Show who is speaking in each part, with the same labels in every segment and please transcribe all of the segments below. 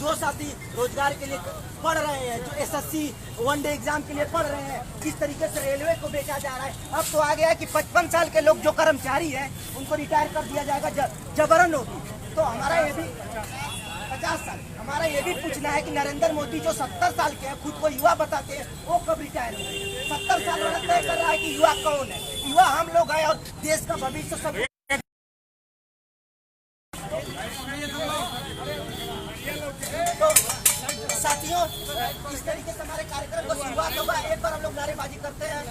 Speaker 1: जो साथी रोजगार के लिए पढ़ रहे हैं, जो एसएससी वनडे एग्जाम के लिए पढ़ रहे हैं, किस तरीके से रेलवे को बेचा जा रहा है। अब तो आ गया है कि 55 साल के लोग जो कर्मचारी हैं उनको रिटायर कर दिया जाएगा, जबरन होगी। तो हमारा ये भी 50 साल, हमारा ये भी पूछना है कि नरेंद्र मोदी जो 70 साल के हैं, खुद को युवा बताते हैं, वो कब रिटायर होंगे? 70 साल वाला तय कर रहा है कि युवा कौन है? युवा हम लोग हैं और देश का भविष्य सब। तो साथियों, इस तरीके से हमारे कार्यक्रम को शुरुआत होगा। एक बार हम लोग नारेबाजी करते हैं,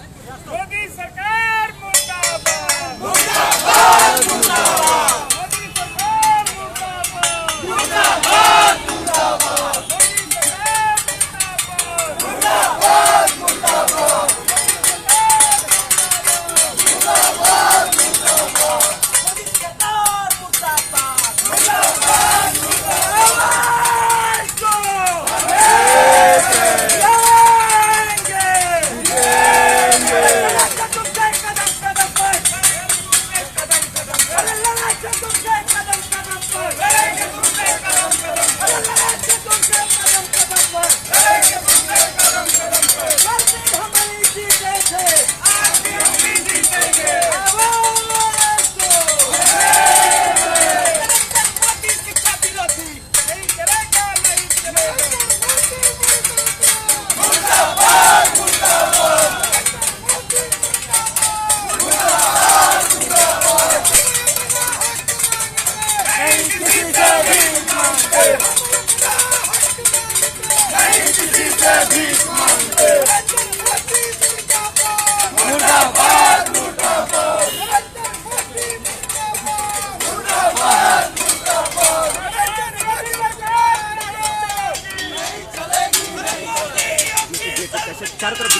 Speaker 2: मोदी सरकार मुर्दाबाद,
Speaker 1: मुर्दाबाद, मुर्दाबाद,
Speaker 2: मोदी सरकार मुर्दाबाद,
Speaker 1: मुर्दाबाद, मुर्दाबाद,
Speaker 2: मुर्दाबाद,
Speaker 1: मुर्दाबाद, मुर्दाबाद, चारों तरफ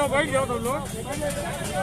Speaker 2: बैठ जाओ तुम लोग।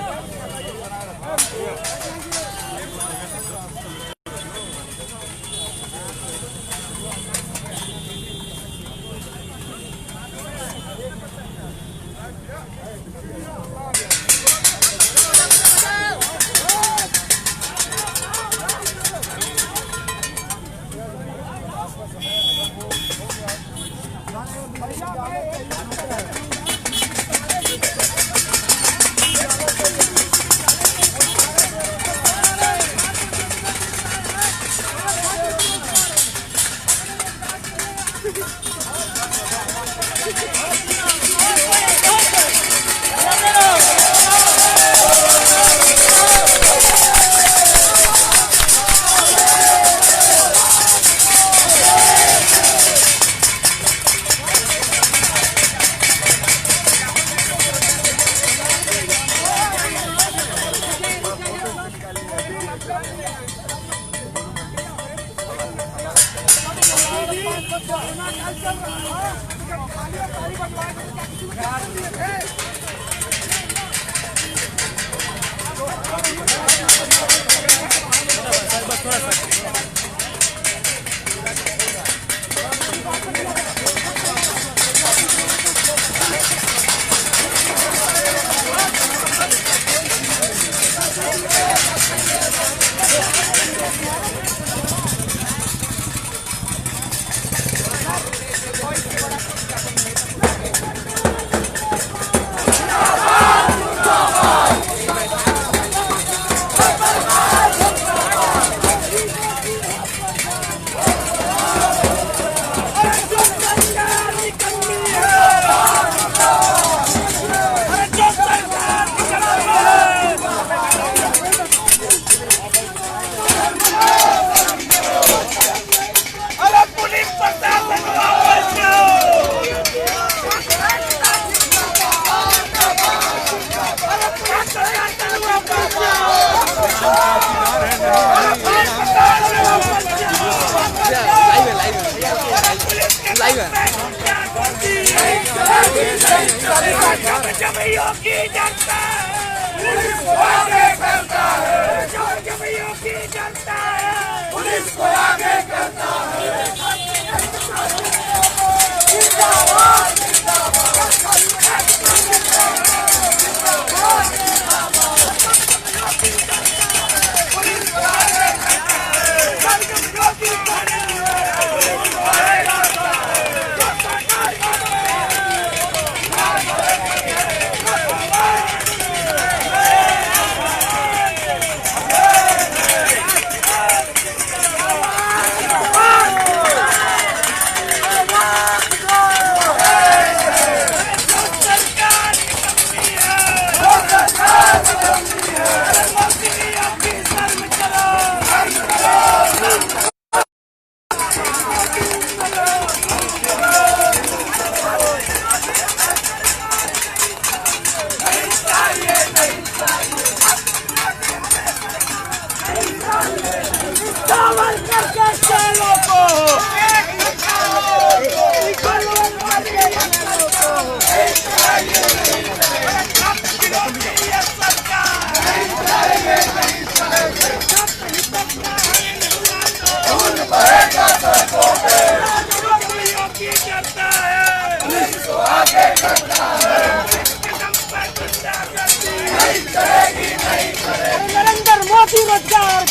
Speaker 1: नरेंद्र मोदी रोजगार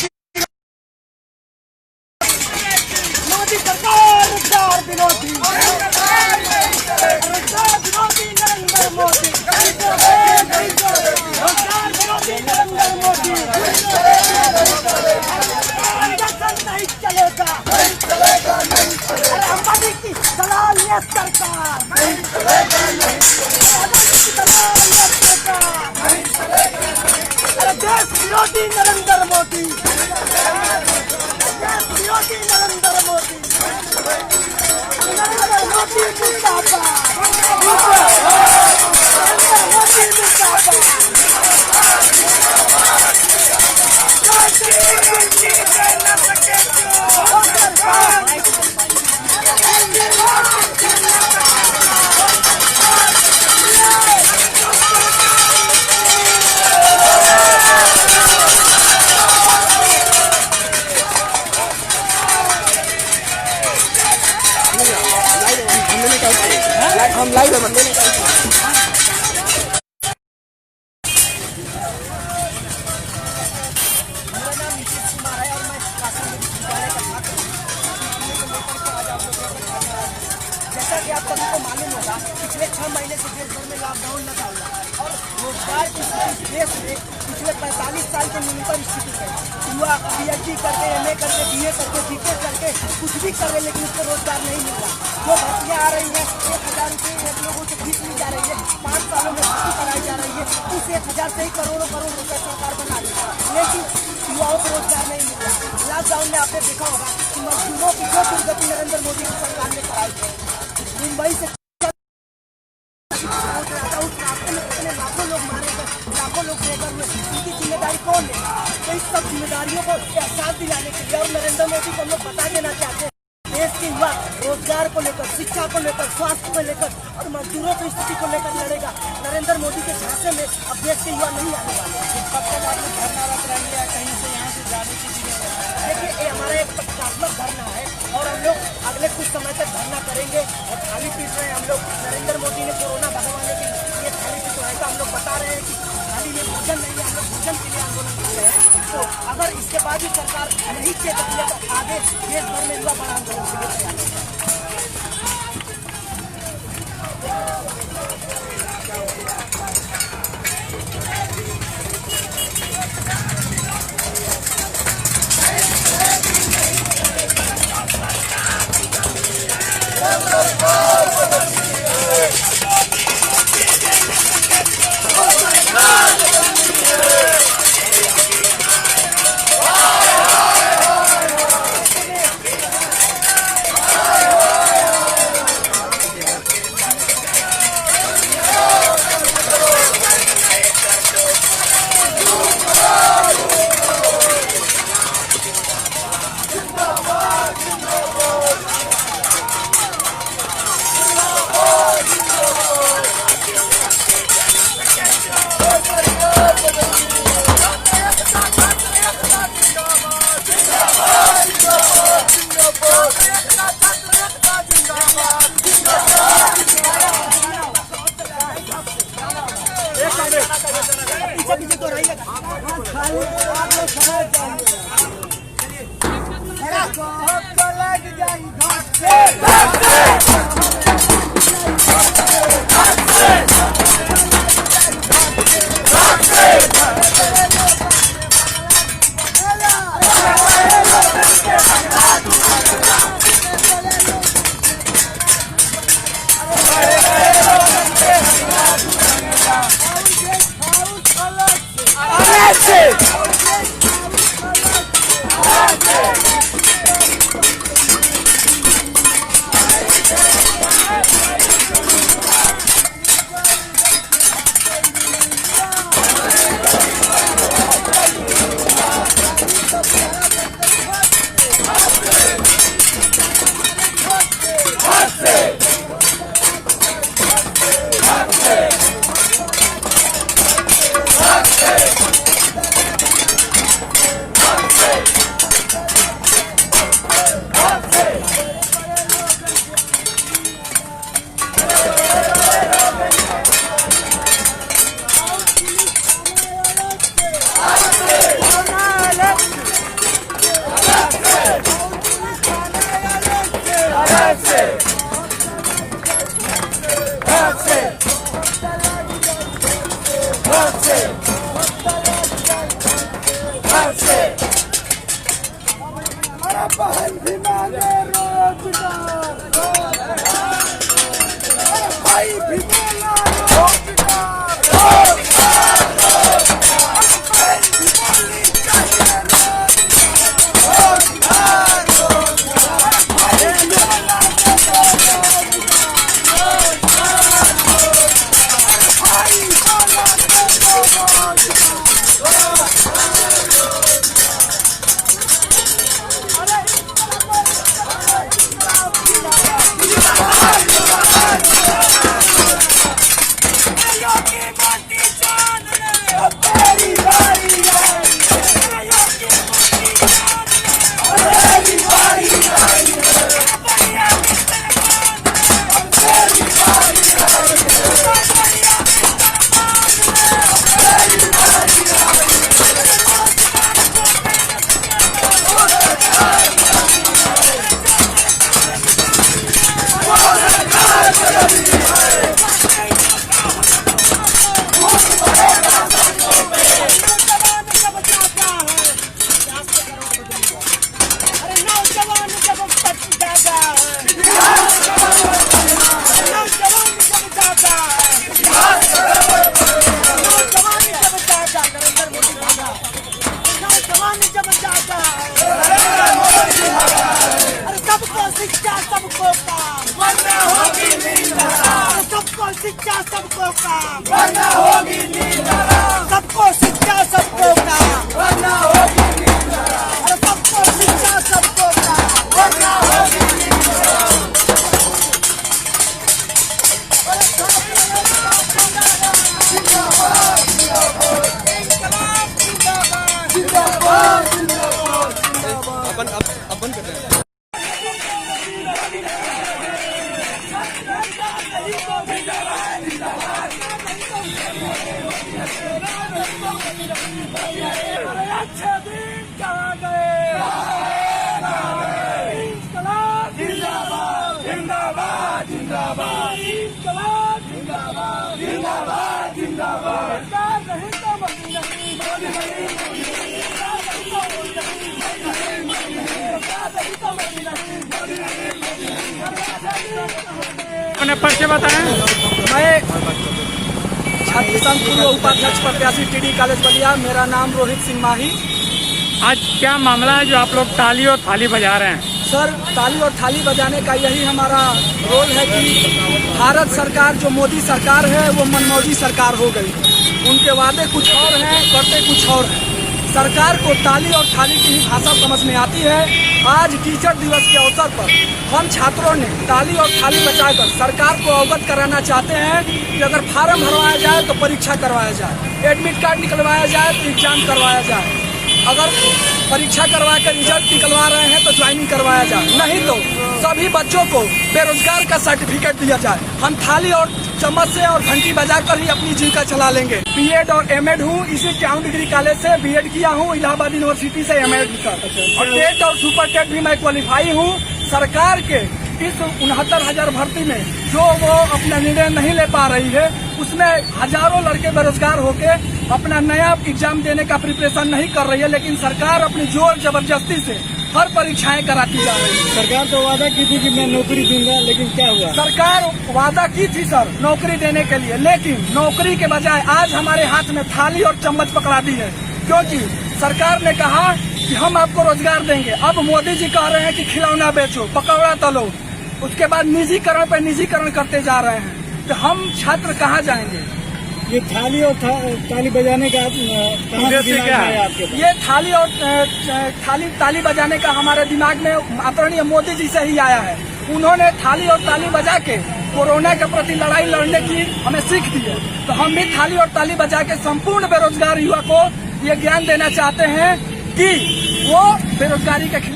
Speaker 1: मोदी सरकार रोजगार विरोधी नरेंद्र मोदी रोजगार विरोधी नरेंद्र मोदी नहीं चलेगा अंबानी की दलाल ये सरकार देश विरोधी नरेंद्र मोदी देश विरोधी नरेंद्र मोदी नरेंद्र मोदी जिंदाबाद नरेंद्र मोदी जिंदाबाद
Speaker 3: हम लाइव है मंदिर
Speaker 1: मेरा नाम नीतीश कुमार है और मैं शासन विद्यालय का छात्र हूँ। जैसा कि आप सभी को मालूम होगा, पिछले 6 महीने से देश भर में लॉकडाउन लगा हुआ और रोजगार की स्थिति देश में पिछले 45 साल के न्यूनतम स्थिति है। युवा PhD करके MA करके BA करके BTech करके कुछ भी कर रहे, लेकिन उसको रोजगार नहीं मिल रहा। जो भर्तियाँ आ रही हैं 1000 रुपये एक लोगों से फीस ली जा रही है, 5 सालों में भर्ती कराई जा रही है, उस 1000 से ही करोड़ों करोड़ रुपये सरकार बना रही है, लेकिन युवाओं को रोजगार नहीं मिल रहा। लॉकडाउन में आपने देखा होगा कि मजदूरों की जो दुर्गति नरेंद्र मोदी की सरकार ने कराई है। मुंबई से लाखों लोग मारे गए, लाखों लोग बेघर हुए, इनकी जिम्मेदारी कौन है? तो इस सब जिम्मेदारियों को एहसास दिलाने के लिए और नरेंद्र मोदी को हम लोग बता देना चाहते हैं, देश के युवा रोजगार रोजगार को लेकर, शिक्षा को लेकर, स्वास्थ्य को लेकर और मजदूरों की स्थिति को लेकर लड़ेगा। नरेंद्र मोदी के झांसे में अब देश के युवा नहीं आने वाले।
Speaker 3: कब तक आप लोग धरना रख रहे हैं, कहीं से यहाँ से जाने की
Speaker 1: देखिए, ये हमारा एक प्रतिकात्मक धरना है और हम लोग अगले कुछ समय तक धरना करेंगे और थाली पीट रहे हैं। हम लोग नरेंद्र मोदी ने कोरोना भगवाने के लिए थाली पीटवाया था। हम लोग बता रहे हैं कि थाली में भोजन नहीं है, हम लोग भोजन के लिए आंदोलन कर रहे हैं। तो अगर इसके बाद भी सरकार नहीं चेत किया तो आगे देश भर में युवा बड़ा आंदोलन के लिए तैयार है। पीछे तो रहिएगा। शिक्षा सबको काम, वरना होगी नींद हराम। सबको शिक्षा सबको काम, वरना होगी नींद हराम। सबको शिक्षा सबको काम, वरना होगी नींद हराम।
Speaker 3: अच्छे दिन कहाँ गए? इंकलाब जिंदाबाद जिंदाबाद जिंदाबाद, इंकलाब जिंदाबाद जिंदाबाद जिंदाबाद। सरकार नहीं तो मोदी नहीं, मोदी नहीं, सरकार नहीं तो मोदी नहीं, सरकार नहीं तो मोदी नहीं, मोदी नहीं।
Speaker 2: अपने परिचय बताएं।
Speaker 3: मैं छात्र संघ पूर्व उपाध्यक्ष प्रत्याशी टीडी कॉलेज बलिया। मेरा नाम रोहित सिंह माही।
Speaker 2: आज क्या मामला है जो आप लोग ताली और थाली बजा रहे हैं?
Speaker 3: सर, ताली और थाली बजाने का यही हमारा रोल है कि भारत सरकार जो मोदी सरकार है वो मनमौजी सरकार हो गई। उनके वादे कुछ और हैं, करते कुछ और हैं। सरकार को ताली और थाली की ही भाषा समझ में आती है। आज टीचर दिवस के अवसर पर हम छात्रों ने ताली और थाली बजाकर सरकार को अवगत कराना चाहते हैं कि अगर फार्म भरवाया जाए तो परीक्षा करवाया जाए, एडमिट कार्ड निकलवाया जाए तो एग्जाम करवाया जाए, अगर परीक्षा करवा कर रिजल्ट निकलवा रहे हैं तो ज्वाइनिंग करवाया जाए, नहीं तो सभी बच्चों को बेरोजगार का सर्टिफिकेट दिया जाए। हम थाली और चम्मच से और घंटी बजाकर ही अपनी जीविका चला लेंगे। बीएड और एमएड हूँ, इसी टाउन डिग्री कॉलेज से बीएड किया हूँ, इलाहाबाद यूनिवर्सिटी से एमएड कर, और टेट और सुपर टेट भी मैं क्वालिफाई हूँ। सरकार के इस 69,000 भर्ती में जो वो अपना निर्णय नहीं ले पा रही है, उसमें हजारों लड़के बेरोजगार होके अपना नया एग्जाम देने का प्रिपरेशन नहीं कर रही है, लेकिन सरकार अपनी जोर जबरदस्ती से हर परीक्षाएं कराती जा रही है।
Speaker 4: सरकार तो वादा की थी कि मैं नौकरी दूंगा, लेकिन क्या हुआ?
Speaker 3: सरकार वादा की थी सर नौकरी देने के लिए, लेकिन नौकरी के बजाय आज हमारे हाथ में थाली और चम्मच पकड़ा दी है, क्योंकि सरकार ने कहा कि हम आपको रोजगार देंगे। अब मोदी जी कह रहे हैं कि खिलौना बेचो, पकौड़ा तलो, उसके बाद निजीकरण पर निजीकरण करते जा रहे हैं। तो हम छात्र कहाँ जाएंगे?
Speaker 4: ये थाली और ताली बजाने का कहाँ से दिमाग में आया आपके पास?
Speaker 3: ये थाली और ताली बजाने का हमारे दिमाग में आदरणीय मोदी जी से ही आया है। उन्होंने थाली और ताली बजा के कोरोना के प्रति लड़ाई लड़ने की हमें सीख दी है, तो हम भी थाली और ताली बजा के संपूर्ण बेरोजगार युवा को ये ज्ञान देना चाहते हैं कि वो बेरोजगारी के खिलाफ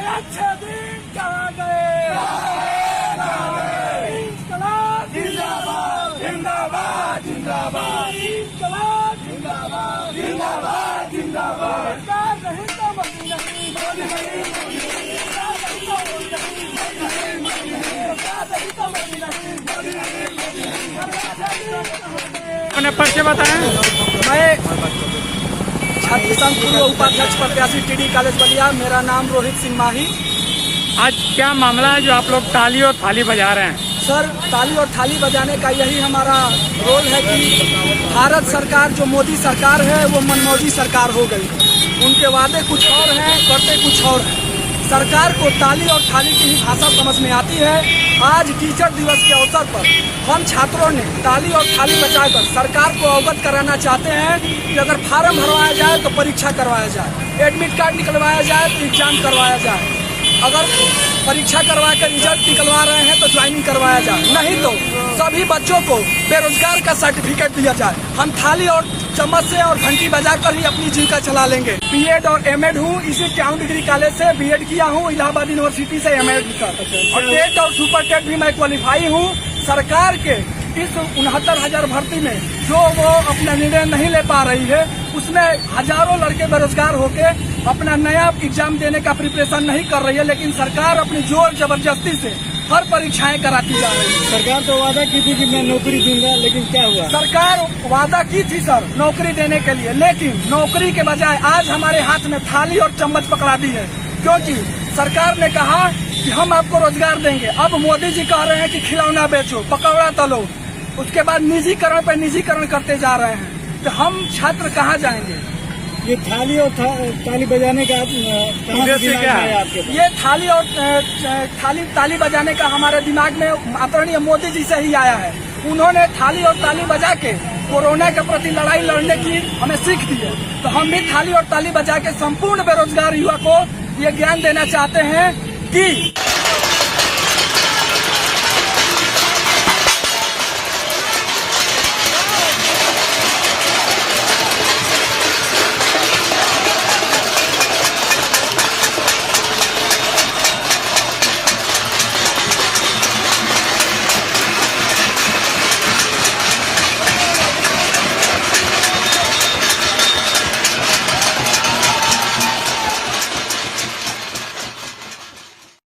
Speaker 3: अच्छे दिन कहाँ गए? इंकलाब जिंदाबाद जिंदाबाद जिंदाबाद, इंकलाब जिंदाबाद जिंदाबाद जिंदाबाद। सरकार नहीं तो मोदी नहीं, मोदी नहीं, सरकार नहीं तो मोदी नहीं, सरकार नहीं तो मोदी नहीं, मोदी नहीं।
Speaker 2: अपने परिचय बताएं।
Speaker 3: मैं छात्र संघ पूर्व उपाध्यक्ष प्रत्याशी टीडी कॉलेज बलिया। मेरा नाम रोहित सिंह माही।
Speaker 2: आज क्या मामला है जो आप लोग ताली और थाली बजा रहे हैं?
Speaker 3: सर, ताली और थाली बजाने का यही हमारा रोल है कि भारत सरकार जो मोदी सरकार है वो मनमौजी सरकार हो गई। उनके वादे कुछ और हैं, करते कुछ और हैं। सरकार को ताली और थाली की ही भाषा समझ में आती है। आज टीचर दिवस के अवसर पर हम छात्रों ने ताली और थाली बजाकर सरकार को अवगत कराना चाहते हैं कि अगर फार्म भरवाया जाए तो परीक्षा करवाया जाए, एडमिट कार्ड निकलवाया जाए तो एग्जाम करवाया जाए, अगर परीक्षा करवा कर रिजल्ट निकलवा रहे हैं तो ज्वाइनिंग करवाया जाए, नहीं तो सभी बच्चों को बेरोजगार का सर्टिफिकेट दिया जाए। हम थाली और चम्मच से और घंटी बजाकर ही अपनी जीविका चला लेंगे। बीएड और एमएड हूँ, इसी टाउन डिग्री कॉलेज से बीएड किया हूँ, इलाहाबाद यूनिवर्सिटी से एमएड कर, और टेट और सुपर टेट भी मैं क्वालिफाई हूँ। सरकार के इस 69,000 भर्ती में जो वो अपना निर्णय नहीं ले पा रही है, उसमें हजारों लड़के बेरोजगार होके अपना नया एग्जाम देने का प्रिपरेशन नहीं कर रही है, लेकिन सरकार अपनी जोर जबरदस्ती से हर परीक्षाएं कराती जा रही है।
Speaker 4: सरकार तो वादा की थी कि मैं नौकरी दूंगा, लेकिन क्या हुआ?
Speaker 3: सरकार वादा की थी सर नौकरी देने के लिए, लेकिन नौकरी के बजाय आज हमारे हाथ में थाली और चम्मच पकड़ा दी है, क्योंकि सरकार ने कहा कि हम आपको रोजगार देंगे। अब मोदी जी कह रहे हैं कि खिलौना बेचो, पकौड़ा तलो, उसके बाद निजीकरण पर निजीकरण करते जा रहे हैं। तो हम छात्र कहाँ जाएंगे?
Speaker 4: ये थाली और ताली बजाने का कहाँ से दिमाग में आया आपके पास?
Speaker 3: ये थाली और ताली बजाने का हमारे दिमाग में आदरणीय मोदी जी से ही आया है। उन्होंने थाली और ताली बजा के कोरोना के प्रति लड़ाई लड़ने की हमें सीख दी है, तो हम भी थाली और ताली बजा के संपूर्ण बेरोजगार युवा को ये ज्ञान देना चाहते हैं कि